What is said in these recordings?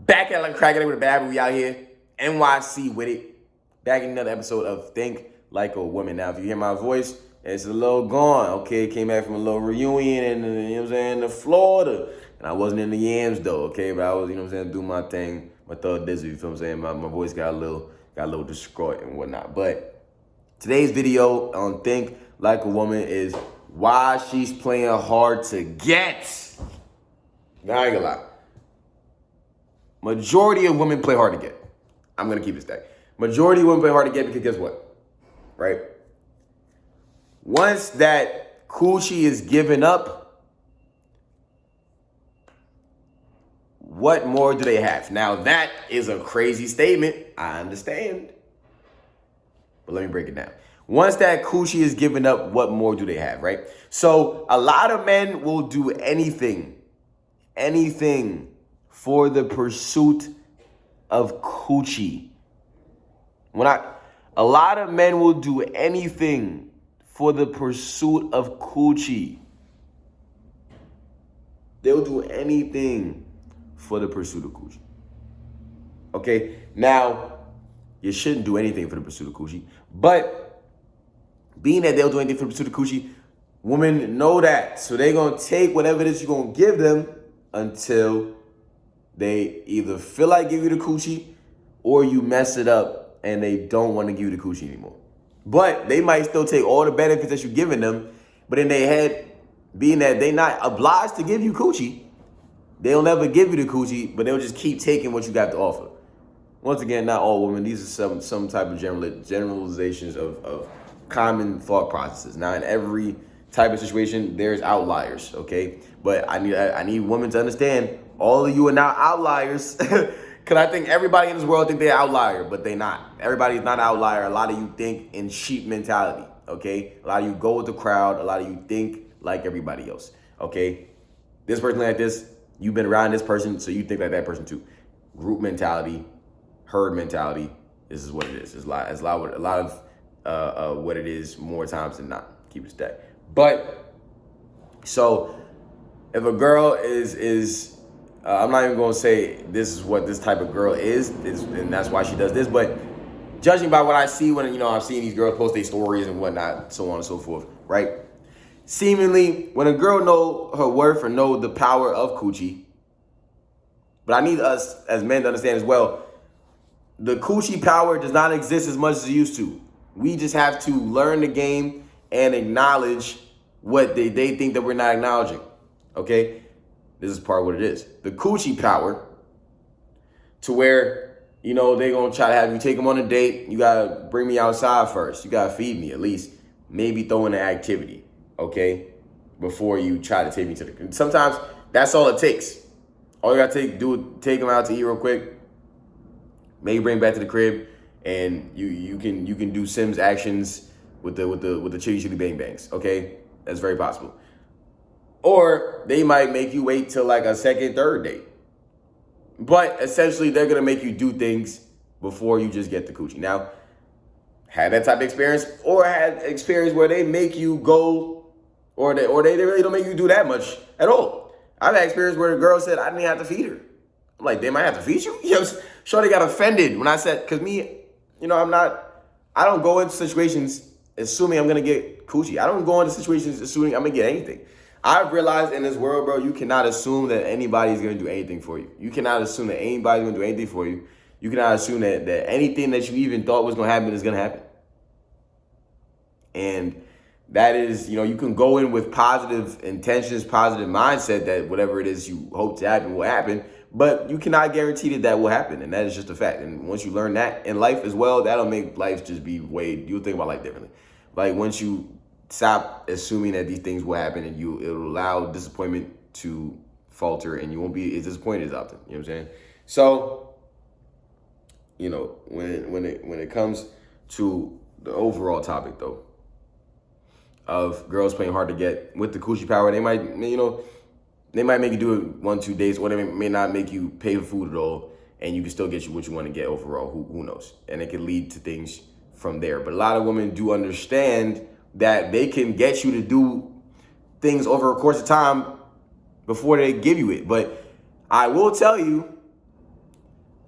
Back at like cracking it with a bad, we out here. NYC with it. Back in another episode of Think Like a Woman. Now, if you hear my voice, it's a little gone. Okay, came back from a little reunion in, you know what I'm saying, in Florida. And I wasn't in the yams though, okay? But I was, you know what I'm saying, doing my thing, my thug dizzy, you feel what I'm saying? My voice got a little distraught and whatnot. But today's video on Think Like a Woman is why she's playing hard to get. Now, I ain't gonna lie. Majority of women play hard to get. I'm gonna keep it stacked. Majority of women play hard to get because guess what? Right? Once that coochie is given up, what more do they have? Now that is a crazy statement. I understand. But let me break it down. Once that coochie is given up, what more do they have, right? So a lot of men will do anything for the pursuit of coochie. A lot of men will do anything for the pursuit of coochie. They'll do anything for the pursuit of coochie. Okay, now you shouldn't do anything for the pursuit of coochie, but being that they'll do anything for the pursuit of coochie, women know that, so they're gonna take whatever it is you're gonna give them until they either feel like give you the coochie or you mess it up and they don't want to give you the coochie anymore. But they might still take all the benefits that you're giving them, but in their head, being that they're not obliged to give you coochie, they'll never give you the coochie, but they'll just keep taking what you got to offer. Once again, not all women. These are some type of generalizations of common thought processes. Now, in every type of situation, there's outliers, okay? But I need women to understand, all of you are not outliers. Because I think everybody in this world think they're an outlier, but they're not. Everybody's not an outlier. A lot of you think in sheep mentality, okay? A lot of you go with the crowd. A lot of you think like everybody else, okay? This person like this, you've been around this person, so you think like that person too. Group mentality, herd mentality, this is what it is. It's a lot of what it is more times than not. Keep it stacked. But, so, if a girl is I'm not even going to say this is what this type of girl is, and that's why she does this, but judging by what I see when, you know, I'm seeing these girls post their stories and whatnot, so on and so forth, right? Seemingly, when a girl know her worth or know the power of coochie, but I need us as men to understand as well, the coochie power does not exist as much as it used to. We just have to learn the game and acknowledge what they think that we're not acknowledging, okay? This is part of what it is. The coochie power, to where, you know, they're going to try to have you take them on a date. You got to bring me outside first. You got to feed me at least. Maybe throw in an activity, okay, before you try to take me to the... Sometimes that's all it takes. All you got to take them out to eat real quick. Maybe bring back to the crib, and you can do Sims actions with the chitty chitty bang bangs, okay? That's very possible. Or they might make you wait till like a second, third date. But essentially, they're going to make you do things before you just get the coochie. Now, had that type of experience, or had experience where they make you go, or they really don't make you do that much at all. I've had experience where the girl said I didn't have to feed her. I'm like, they might have to feed you? You know, Shorty got offended when I said, because me, you know, I don't go into situations assuming I'm going to get coochie. I don't go into situations assuming I'm going to get anything. I've realized in this world, bro, you cannot assume that anybody's going to do anything for you. You cannot assume that anybody's going to do anything for you. You cannot assume that anything that you even thought was going to happen is going to happen. And that is, you know, you can go in with positive intentions, positive mindset that whatever it is you hope to happen will happen, but you cannot guarantee that will happen. And that is just a fact. And once you learn that in life as well, that'll make life just be you'll think about life differently. Like once you stop assuming that these things will happen, and it'll allow disappointment to falter, and you won't be as disappointed as often. You know what I'm saying? So, you know, when it comes to the overall topic though, of girls playing hard to get with the coochie power, they might make you do it 1-2 days, or they may not make you pay for food at all, and you can still get you what you want to get overall. Who knows? And it can lead to things from there. But a lot of women do understand that they can get you to do things over a course of time before they give you it. But I will tell you,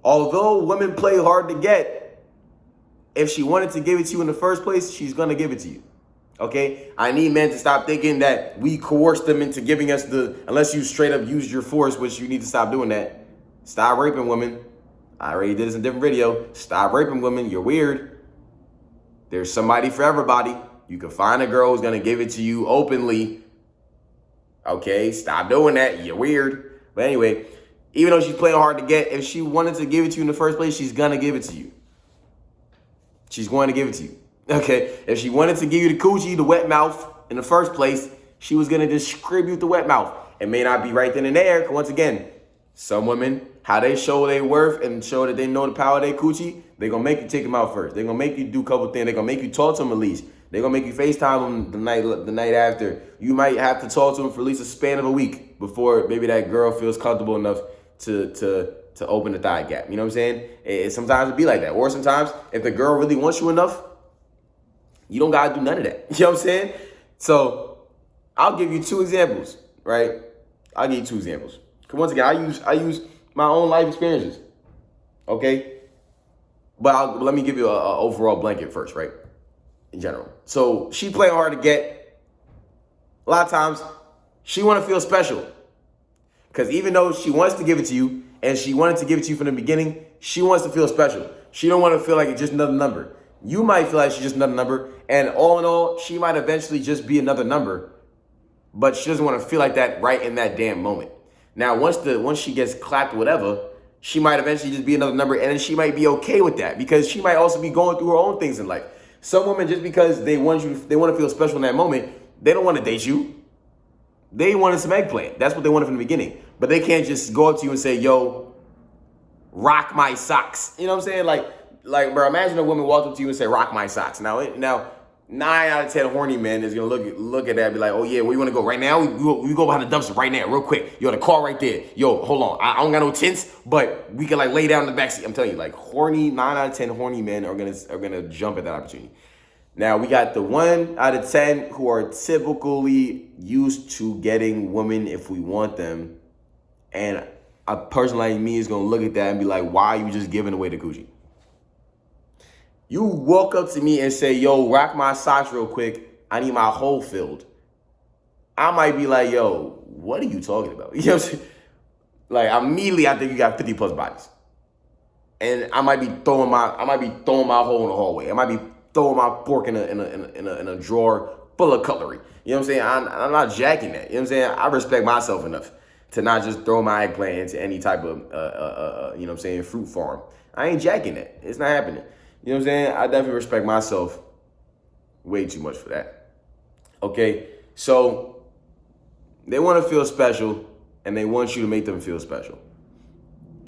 Although women play hard to get, if she wanted to give it to you in the first place, she's going to give it to you. Okay? I need men to stop thinking that we coerced them into giving us unless you straight up used your force, which you need to stop doing that. Stop raping women. I already did this in a different video. Stop raping women. You're weird. There's somebody for everybody. You can find a girl who's going to give it to you openly. Okay? Stop doing that. You're weird. But anyway, even though she's playing hard to get, if she wanted to give it to you in the first place, she's going to give it to you. She's going to give it to you. Okay? If she wanted to give you the coochie, the wet mouth, in the first place, she was going to distribute the wet mouth. It may not be right then and there, because once again, some women, how they show their worth and show that they know the power of their coochie, they're going to make you take them out first. They're going to make you do a couple things. They're going to make you talk to them at least. They're going to make you FaceTime them the night after. You might have to talk to them for at least a span of a week before maybe that girl feels comfortable enough to open the thigh gap. You know what I'm saying? Sometimes it be like that. Or sometimes if the girl really wants you enough, you don't got to do none of that. You know what I'm saying? So I'll give you 2 examples, right? I'll give you 2 examples. Because once again, I use my own life experiences, okay? But let me give you an overall blanket first, right? In general. So she playing hard to get. A lot of times, she want to feel special. Because even though she wants to give it to you, and she wanted to give it to you from the beginning, she wants to feel special. She don't want to feel like it's just another number. You might feel like she's just another number, and all in all, she might eventually just be another number, but she doesn't want to feel like that right in that damn moment. Now, once she gets clapped or whatever, she might eventually just be another number, and then she might be okay with that because she might also be going through her own things in life. Some women, just because they want to feel special in that moment, they don't want to date you. They wanted some eggplant. That's what they wanted from the beginning. But they can't just go up to you and say, yo, rock my socks. You know what I'm saying? Like, bro, imagine a woman walked up to you and said, rock my socks. Now, 9 out of 10 horny men is going to look at that and be like, oh, yeah, where you want to go right now? We go behind the dumpster right now, real quick. Yo, the car right there. Yo, hold on. I don't got no tints, but we can, lay down in the backseat. I'm telling you, 9 out of 10 horny men are gonna jump at that opportunity. Now, we got the 1 out of 10 who are typically used to getting women if we want them. And a person like me is going to look at that and be like, why are you just giving away the coochie? You walk up to me and say, yo, rock my socks real quick. I need my hole filled. I might be like, yo, what are you talking about? You know what I'm saying? Immediately I think you got 50 plus bodies. And I might be throwing my hole in the hallway. I might be throwing my fork in a drawer full of cutlery. You know what I'm saying? I'm not jacking that. You know what I'm saying? I respect myself enough to not just throw my eggplant into any type of, you know what I'm saying, fruit farm. I ain't jacking that. It's not happening. You know what I'm saying? I definitely respect myself way too much for that. Okay? So they want to feel special, and they want you to make them feel special.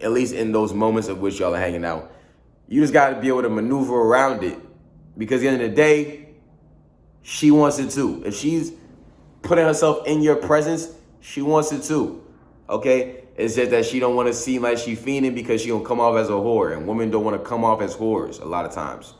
At least in those moments of which y'all are hanging out. You just got to be able to maneuver around it. Because at the end of the day, she wants it too. If she's putting herself in your presence, she wants it too. Okay? It's just that she don't want to seem like she fiending because she gonna come off as a whore. And women don't want to come off as whores a lot of times.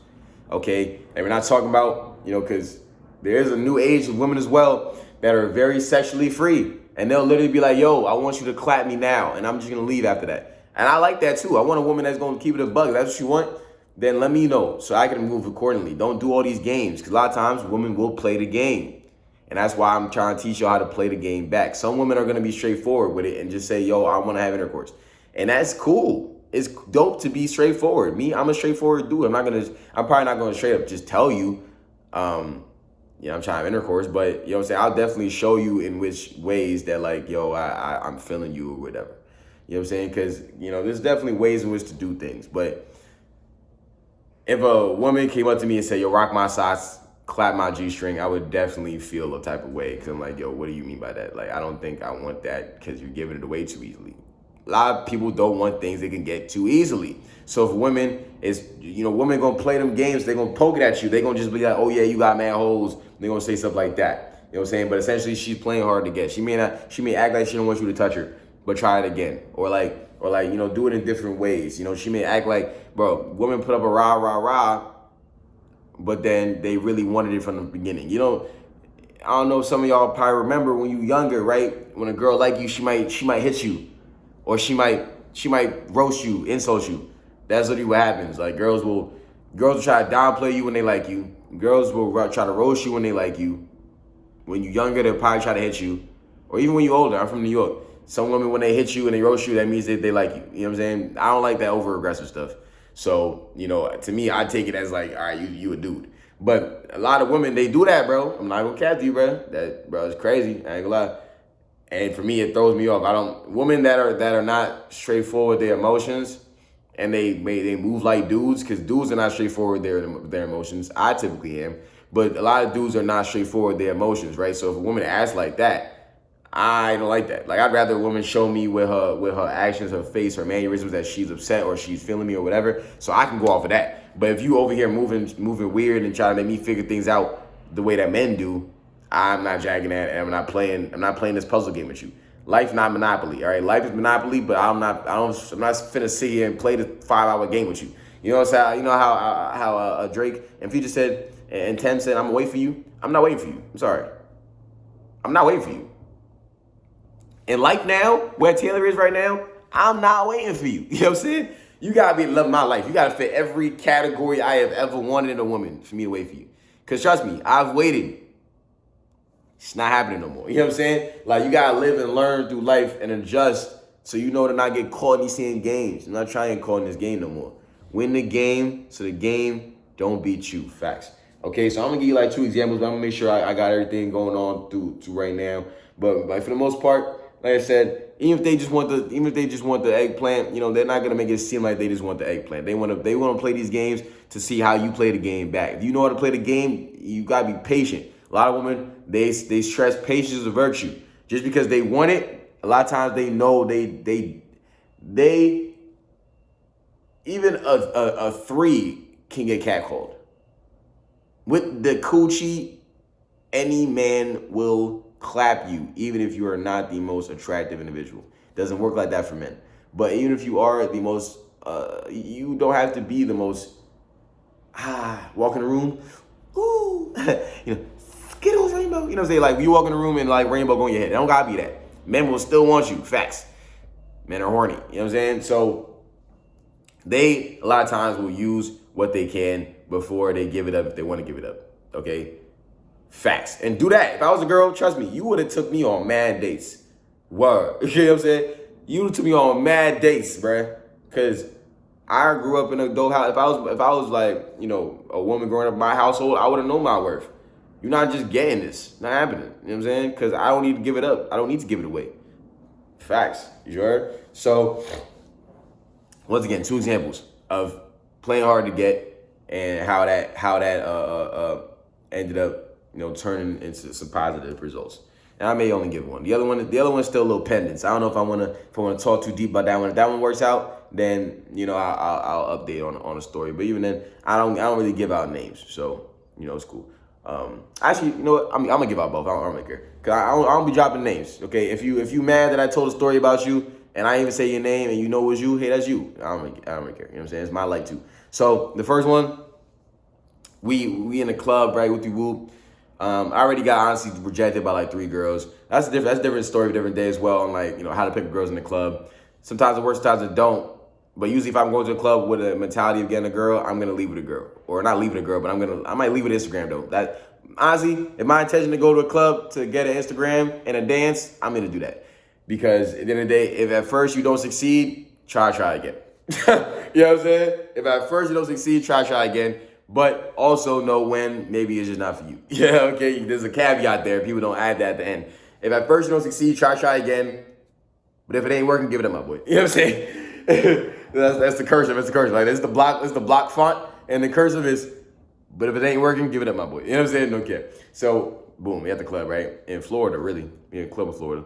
Okay? And we're not talking about, because there is a new age of women as well that are very sexually free. And they'll literally be like, yo, I want you to clap me now. And I'm just gonna leave after that. And I like that too. I want a woman that's gonna keep it a buck. If that's what you want, then let me know so I can move accordingly. Don't do all these games. Because a lot of times women will play the game. And that's why I'm trying to teach you how to play the game back. Some women are going to be straightforward with it and just say, yo, I want to have intercourse. And that's cool. It's dope to be straightforward. Me, I'm a straightforward dude. I'm probably not going to straight up just tell you, I'm trying to have intercourse. But, you know what I'm saying? I'll definitely show you in which ways that, I'm feeling you or whatever. You know what I'm saying? Because, there's definitely ways in which to do things. But if a woman came up to me and said, yo, rock my socks, clap my G-string, I would definitely feel a type of way because I'm like, yo, what do you mean by that? I don't think I want that because you're giving it away too easily. A lot of people don't want things they can get too easily. So if women women gonna play them games, they're gonna poke it at you. They're gonna just be like, oh yeah, you got mad holes. They're gonna say stuff like that. You know what I'm saying? But essentially she's playing hard to get. She may act like she don't want you to touch her, but try it again. Or do it in different ways. She may act like, bro, women put up a rah, rah, rah, but then they really wanted it from the beginning. I don't know if some of y'all probably remember when you younger, right? When a girl like you, she might hit you. Or she might she might roast you, insult you. That's literally what happens. Like girls will try to downplay you when they like you. Girls will try to roast you when they like you. When you're younger, they'll probably try to hit you. Or even when you're older. I'm from New York. Some women, when they hit you and they roast you, that means that they like you. You know what I'm saying? I don't like that over-aggressive stuff. So, to me, I take it as like, all right, you a dude. But a lot of women, they do that, bro. I'm not gonna cap you, bro. That, bro, it's crazy. I ain't gonna lie. And for me, it throws me off. Women that are not straightforward with their emotions, and they move like dudes, because dudes are not straightforward with their emotions. I typically am. But a lot of dudes are not straightforward with their emotions, right? So if a woman acts like that, I don't like that. Like, I'd rather a woman show me with her actions, her face, her mannerisms that she's upset or she's feeling me or whatever, so I can go off of that. But if you over here moving weird and trying to make me figure things out the way that men do, I'm not jacking that, and I'm not playing this puzzle game with you. Life not Monopoly, all right? Life is Monopoly, but I'm not finna sit here and play the 5-hour game with you. You know what I'm saying? You know how Drake and Future said, and Tem said, I'm gonna wait for you. I'm not waiting for you. I'm sorry. I'm not waiting for you. In life now, where Taylor is right now, I'm not waiting for you. You know what I'm saying? You gotta be loving my life. You gotta fit every category I have ever wanted in a woman for me to wait for you. Because trust me, I've waited. It's not happening no more. You know what I'm saying? Like, you gotta live and learn through life and adjust so you know to not get caught in these same games. I'm not trying to get caught in this game no more. Win the game so the game don't beat you. Facts. Okay, so I'm gonna give you like 2 examples, but I'm gonna make sure I got everything going on through right now. But like for the most part, like I said, even if they just want the eggplant, they're not gonna make it seem like they just want the eggplant. They wanna play these games to see how you play the game back. If you know how to play the game, you gotta be patient. A lot of women, they stress patience as a virtue. Just because they want it, a lot of times they know they even a 3 can get catcalled. With the coochie, any man will clap you, even if you are not the most attractive individual. Doesn't work like that for men. But even if you are the most, you don't have to be the most, walk in the room, ooh, Skittles, rainbow. You know what I'm saying? Like, you walk in the room and like rainbow go in your head. It don't gotta be that. Men will still want you. Facts. Men are horny. You know what I'm saying? So they, a lot of times, will use what they can before they give it up if they want to give it up. Okay? Facts. And do that. If I was a girl, trust me, you would have took me on mad dates. Word. You know what I'm saying? You would have took me on mad dates, bruh. Because I grew up in an adult house. If I was like, a woman growing up in my household, I would have known my worth. You're not just getting this. It's not happening. You know what I'm saying? Because I don't need to give it up. I don't need to give it away. Facts. You heard? So, once again, 2 examples of playing hard to get and how that ended up, turning into some positive results. And I may only give one. The other one's still a little pending. So I don't know if I want to talk too deep about that one. If that one works out, then I'll update on a story. But even then, I don't really give out names. So it's cool. Actually, you know what? I'm gonna give out both. I don't really care. Cause I don't be dropping names. Okay, if you mad that I told a story about you and I didn't even say your name and you know it was you, hey, that's you. I don't really care. You know what I'm saying? It's my life too. So the first one, we in the club, right, with the whoop. I already got honestly rejected by like 3 girls. That's a different story, different day as well. On like how to pick girls in the club. Sometimes it works, sometimes it don't. But usually if I'm going to a club with a mentality of getting a girl, I'm gonna leave with a girl, or not leave with a girl, but I might leave with Instagram though. That honestly, if my intention to go to a club to get an Instagram and a dance, I'm gonna do that. Because at the end of the day, if at first you don't succeed, try again. You know what I'm saying? If at first you don't succeed, try again. But also know when maybe it's just not for you. Yeah, okay. There's a caveat there. People don't add that at the end. If at first you don't succeed, try again. But if it ain't working, give it up, my boy. You know what I'm saying? That's the cursive. It's the cursive. Like, it's the block font, and the cursive is, but if it ain't working, give it up, my boy. You know what I'm saying? Don't care. So, boom, we at the club, right? In Florida, really. We in a club in Florida.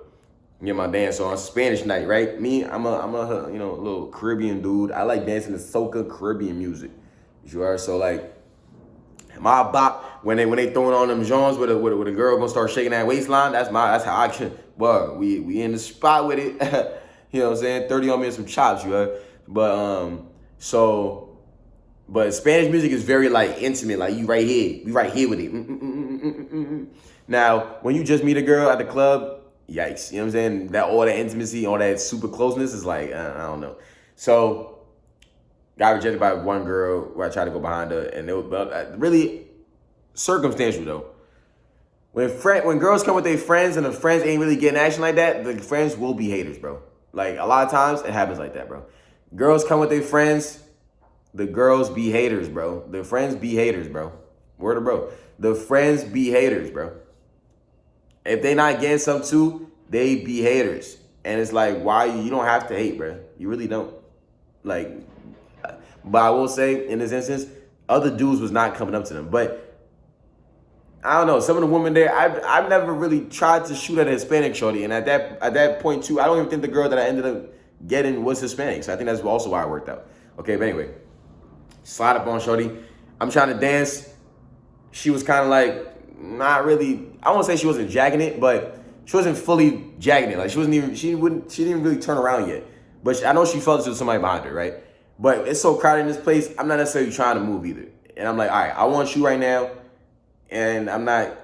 Get my dance on. Spanish night, right? Me, I'm a little Caribbean dude. I like dancing to soca Caribbean music. You are so like my bop when they throwing on them Jones with a girl gonna start shaking that waistline. That's how I can. Well, we in the spot with it. You know what I'm saying? 30 on me and some chops, you heard? But but Spanish music is very like intimate. Like we right here with it. Now, when you just meet a girl at the club, yikes. You know what I'm saying? That all that intimacy, all that super closeness is like, I don't know. So, got rejected by one girl where I tried to go behind her, and it was really circumstantial though. When girls come with their friends and the friends ain't really getting action like that, the friends will be haters, bro. Like, a lot of times, it happens like that, bro. Girls come with their friends, the girls be haters, bro. The friends be haters, bro. Word of bro. The friends be haters, bro. If they not getting something too, they be haters. And it's like, why? You don't have to hate, bro. You really don't. Like, but I will say, in this instance, other dudes was not coming up to them. But I don't know, some of the women there, I've never really tried to shoot at a Hispanic shorty. And at that point too, I don't even think the girl that I ended up getting was Hispanic. So I think that's also why it worked out. Okay, but anyway, slide up on shorty. I'm trying to dance. She was kind of like, not really, I won't say she wasn't jacking it, but she wasn't fully jacking it. Like, she didn't even really turn around yet. But I know she felt it was somebody behind her, right? But it's so crowded in this place, I'm not necessarily trying to move either. And I'm like, all right, I want you right now. And I'm not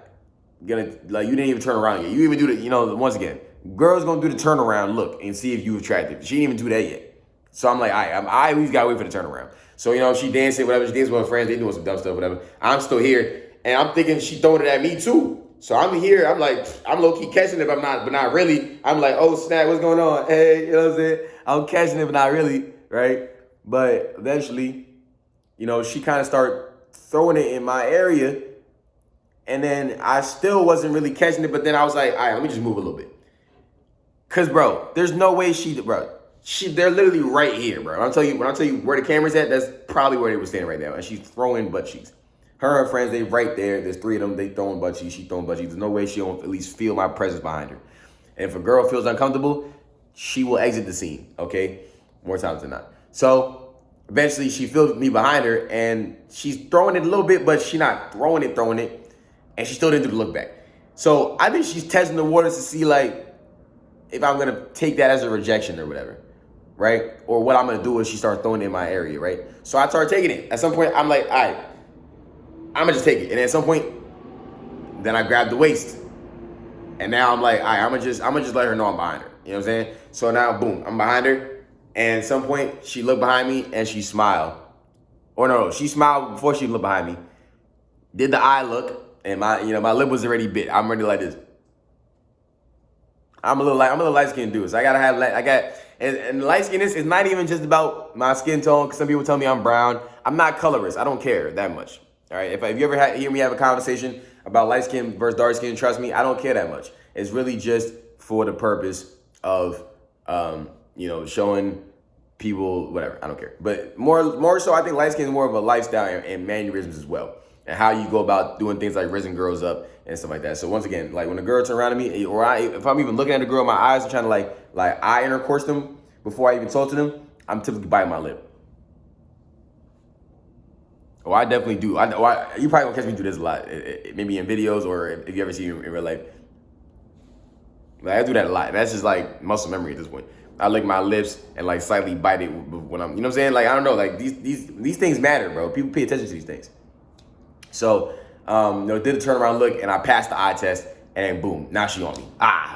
gonna, like, you didn't even turn around yet. You even do the, once again, girls gonna do the turnaround look and see if you attractive. She didn't even do that yet. So I'm like, all right, I always gotta wait for the turnaround. So, she dancing, whatever, she dancing with her friends, they doing some dumb stuff, whatever. I'm still here, and I'm thinking she throwing it at me too. So I'm here, I'm like, I'm low-key catching it, but not really. I'm like, oh snap, what's going on? Hey, you know what I'm saying? I'm catching it, but not really, right? But eventually, she kind of started throwing it in my area. And then I still wasn't really catching it, but then I was like, all right, let me just move a little bit. Cause bro, there's no way they're literally right here, bro. When I tell you where the camera's at, that's probably where they were standing right now. And she's throwing butt cheeks. Her and her friends, they right there. There's three of them, they throwing butt cheeks, she throwing butt cheeks. There's no way she don't at least feel my presence behind her. And if a girl feels uncomfortable, she will exit the scene, okay? More times than not. So eventually she feels me behind her and she's throwing it a little bit, but she's not throwing it. And she still didn't do the look back. So I think she's testing the waters to see, like, if I'm going to take that as a rejection or whatever, right? Or what I'm going to do is she starts throwing it in my area, right? So I started taking it. At some point, I'm like, all right, I'm going to just take it. And at some point, then I grabbed the waist. And now I'm like, all right, I'm going to just let her know I'm behind her. You know what I'm saying? So now, boom, I'm behind her. And at some point, she looked behind me and she smiled. Or no, she smiled before she looked behind me. Did the eye look. And my lip was already bit. I'm already like this. I'm a little light skinned dude. So and light skin is not even just about my skin tone. Cause some people tell me I'm brown. I'm not colorist. I don't care that much. All right. If you ever hear me have a conversation about light skin versus dark skin, trust me, I don't care that much. It's really just for the purpose of, showing people whatever. I don't care. But more so, I think light skin is more of a lifestyle and mannerisms as well. And how you go about doing things like raising girls up and stuff like that. So once again, like when a girl turns around to me, or if I'm even looking at a girl in my eyes and trying to like eye intercourse them before I even talk to them, I'm typically biting my lip. Oh, I definitely do. You probably gonna catch me do this a lot, maybe in videos or if you ever see me in real life. Like, I do that a lot. That's just like muscle memory at this point. I lick my lips and like slightly bite it when I'm, you know what I'm saying? Like, I don't know, like these things matter, bro. People pay attention to these things. So, did a turnaround look and I passed the eye test and boom, now she on me.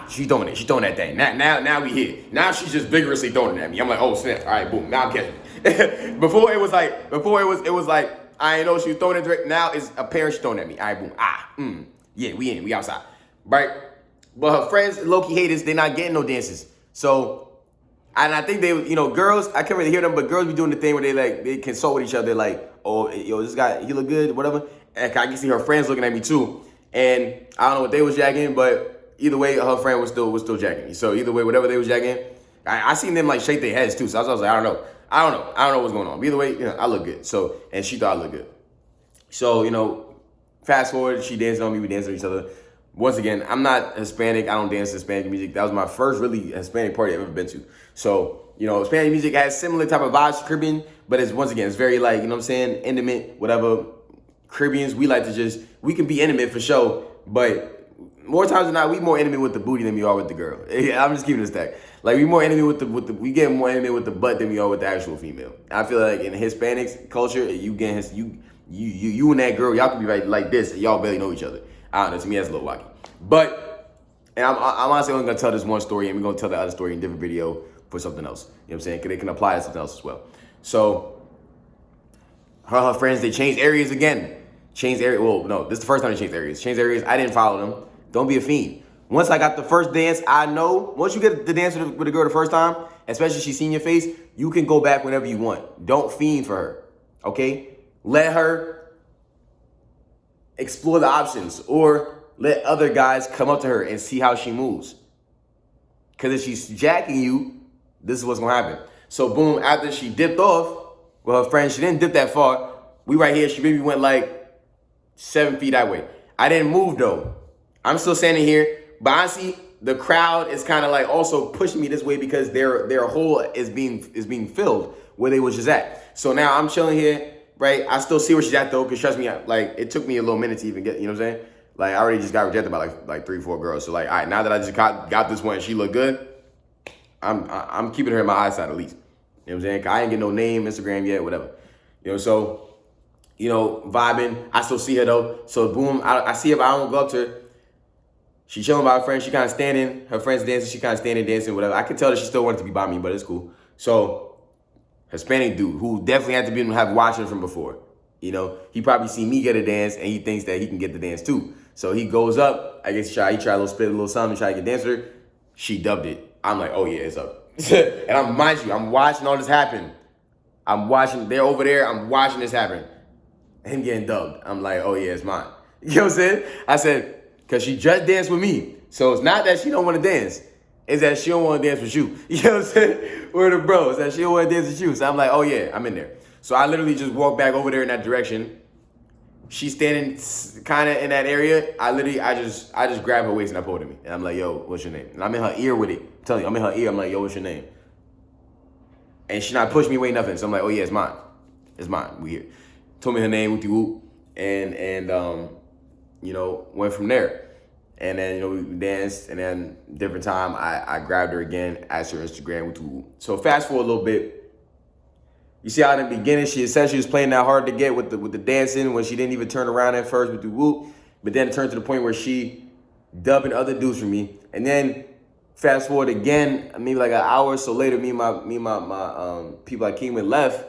She's throwing it. She's throwing that thing. Now we here. Now she's just vigorously throwing it at me. I'm like, oh snap. All right, boom. Now I'm catching it. Before it was like, I ain't know she was throwing it direct. Now it's apparent she's throwing at me. All right, boom. Yeah, we outside. Right? But her friends, low-key haters, they not getting no dances. So, and I think they, girls, I can't really hear them, but girls be doing the thing where they consult with each other, like, oh, this guy, he look good, whatever. And I can see her friends looking at me too. And I don't know what they was jacking, but either way, her friend was still jacking me. So either way, whatever they was jacking, I seen them like shake their heads too. So I was like, I don't know what's going on. But either way, I look good. So, and she thought I looked good. So, fast forward, she danced on me, we danced on each other. Once again, I'm not Hispanic. I don't dance to Hispanic music. That was my first really Hispanic party I've ever been to. So, Hispanic music has similar type of vibes to Caribbean, but it's very like, intimate, whatever. Caribbeans, we can be intimate for sure, but more times than not, we more intimate with the booty than we are with the girl. I'm just keeping it a stack. Like, we more intimate we get more intimate with the butt than we are with the actual female. I feel like in Hispanic culture, you and that girl, y'all can be right like this, and y'all barely know each other. I don't know, to me that's a little wacky. But And I'm honestly only gonna tell this one story, and we're gonna tell the other story in a different video for something else. You know what I'm saying? Because they can apply to something else as well. So her friends, they changed areas again. Changed area. Well, no, this is the first time they changed areas. Changed areas. I didn't follow them. Don't be a fiend. Once I got the first dance, I know. Once you get the dance with the girl the first time, especially if she's seen your face, you can go back whenever you want. Don't fiend for her. Okay? Let her explore the options, or let other guys come up to her and see how she moves. Because if she's jacking you, this is what's gonna happen. So boom, after she dipped off with her friend, she didn't dip that far. We right here, she maybe went like 7 feet that way. I didn't move though. I'm still standing here, but honestly, the crowd is kind of like also pushing me this way because their hole is being filled where they was just at. So now I'm chilling here, right? I still see where she's at though, because trust me, like it took me a little minute to even get, you know what I'm saying? Like I already just got rejected by like 3-4 girls. So like, all right, now that I just got this one and she look good, I'm keeping her in my eyesight at least. You know what I'm saying? 'Cause I ain't get no name, Instagram yet, whatever. You know, so, you know, vibing. I still see her though. So boom, I see her, but I don't go up to her. She chilling by her friends. She kind of standing. Her friends dancing. She kind of standing, dancing, whatever. I can tell that she still wanted to be by me, but it's cool. So, Hispanic dude who definitely had to be have watching from before. You know, he probably seen me get a dance and he thinks that he can get the dance too. So he goes up. I guess he tried a little spit, a little something, try to get dance with her. She dubbed it. I'm like, oh yeah, it's up. And mind you, I'm watching all this happen. I'm watching. They're over there. I'm watching this happen. Him getting dubbed. I'm like, oh yeah, it's mine. You know what I'm saying? I said, because she just danced with me. So it's not that she don't want to dance. It's that she don't want to dance with you. You know what I'm saying? We're the bros. That she don't want to dance with you. So I'm like, oh yeah, I'm in there. So I literally just walk back over there in that direction. She's standing kind of in that area. I just grab her waist and I pulled her. And I'm like, yo, what's your name? And I'm in her ear with it. I'm telling you, I'm in her ear. I'm like, yo, what's your name? And she not pushing me away, nothing. So I'm like, oh yeah, it's mine. It's mine. We here. Told me her name, whoopty whoop. And you know, went from there. And then, you know, we danced, and then different time, I grabbed her again, asked her Instagram, whoopty whoop. So fast forward a little bit. You see how in the beginning, she said she was playing that hard to get with the dancing when she didn't even turn around at first with the whoop. But then it turned to the point where she dubbing other dudes for me. And then fast forward again, maybe like an hour or so later, me and my people I came with left.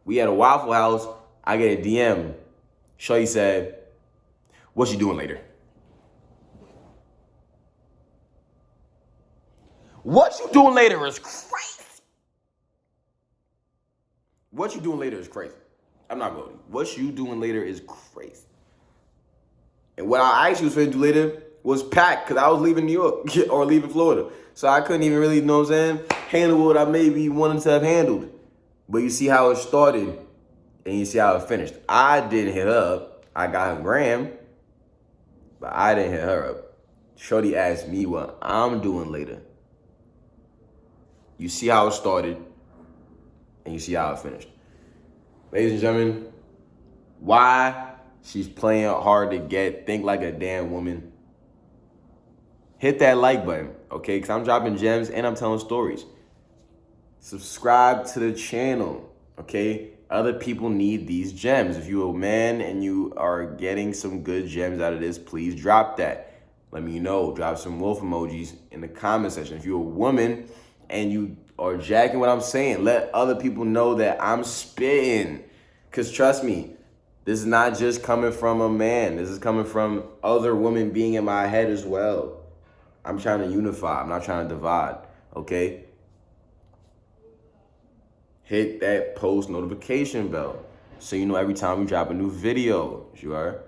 We had a Waffle House. I get a DM. Shorty said, what you doing later? What you doing later is crazy. What you doing later is crazy. I'm not voting. What you doing later is crazy. And what I actually was going to do later was pack, because I was leaving New York or leaving Florida. So I couldn't even really, you know what I'm saying, handle what I maybe wanted to have handled. But you see how it started and you see how it finished. I didn't hit her up. I got her gram, but I didn't hit her up. Shorty asked me what I'm doing later. You see how it started and you see how it finished. Ladies and gentlemen, why she's playing hard to get, think like a damn woman. Hit that like button, okay? Because I'm dropping gems and I'm telling stories. Subscribe to the channel, okay? Other people need these gems. If you're a man and you are getting some good gems out of this, please drop that. Let me know. Drop some wolf emojis in the comment section. If you're a woman and you are jacking what I'm saying, let other people know that I'm spitting. Because trust me, this is not just coming from a man. This is coming from other women being in my head as well. I'm trying to unify. I'm not trying to divide, okay? Hit that post notification bell so you know every time we drop a new video. You are?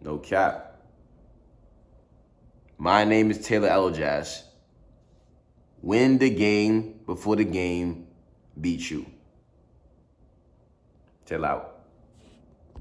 No cap. My name is Taylor Eljash. Win the game before the game beats you. Chill out.